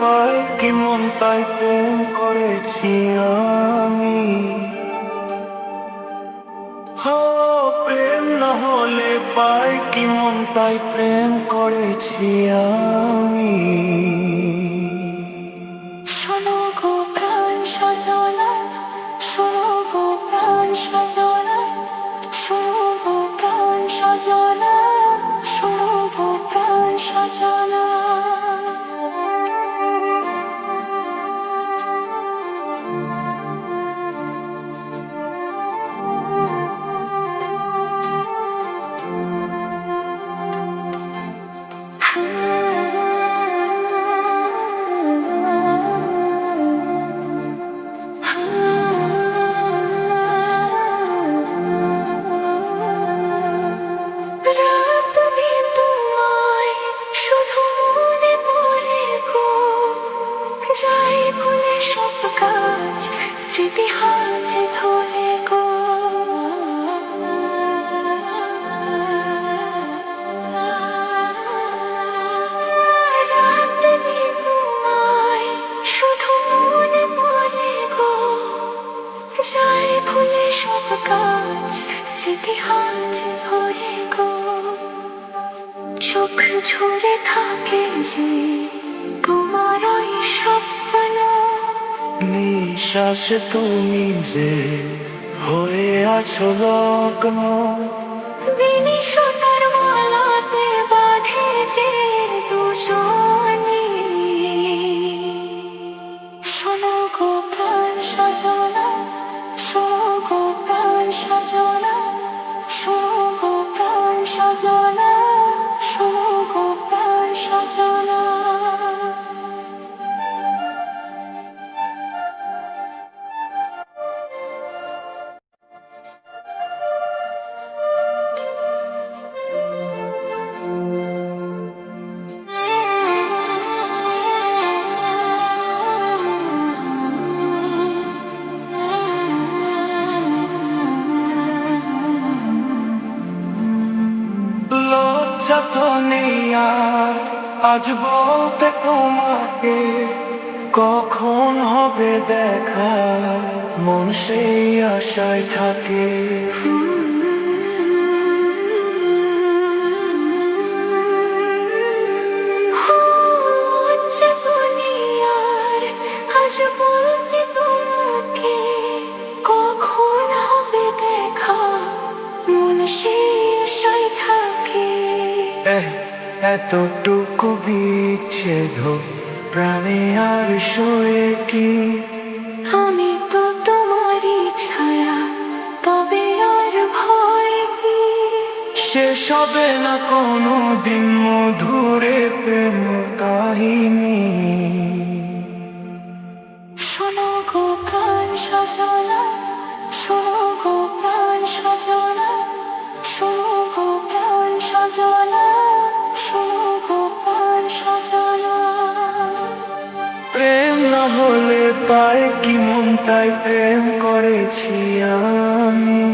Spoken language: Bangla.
পায় কি মন তাই প্রেম করেছি আমি। প্রেম না হলে পায় কি মন তাই প্রেম করেছি আমি। শোনো গো প্রাণ সজলা, শোনো গো প্রাণ সজলা, শোনো গো প্রাণ সজলা, শোনো গো প্রাণ সজলা। রাত দিন তোমায় শুধু মনে পড়ে গো, যাই ভুলে সব কাজ স্মৃতি হাতে ধরে গো। রাত দিন তোমায় শুধু মনে পড়ে গো, যাই ভুলে সব কাজ স্মৃতি হাতে ধরে গো। চোখ ঝরে থাকে যে তোমার ওই স্বপ্ন, নিঃশ্বাসে তুমি যে হয়ে আছো লগ্ন। বিনিশতার মালাতে বাঁধে যে দুজনে। শোনো গো প্রাণ সজলা, শোনো গো প্রাণ সজলা, শোনো গো প্রাণ সজলা, শোনো গো প্রাণ সজলা। লজ্জা তো নেই আর আজ বলতে তোমাকে, কখন হবে দেখা মন সেই আশায় থাকে। লজ্জা তো নেই আর আজ বলতে তোমাকে, কখন হবে দেখা মন সেই আশায় থাকে। এতটুকু বিচ্ছেদ প্রাণে আর সয়ে কি, আমি তো তোমারই ছায়া, তবে আর ভয় কি। শেষ হবে না কোনো দিন মধুরে প্রেম কাহিনী। শোনো গো প্রাণ সজলা, শোনো গো প্রাণ সজলা, শোনো গো প্রাণ সজলা, শোনো গো প্রাণ সজলা। প্রেম না হলে পায় কি মন তাই প্রেম করেছি আমি।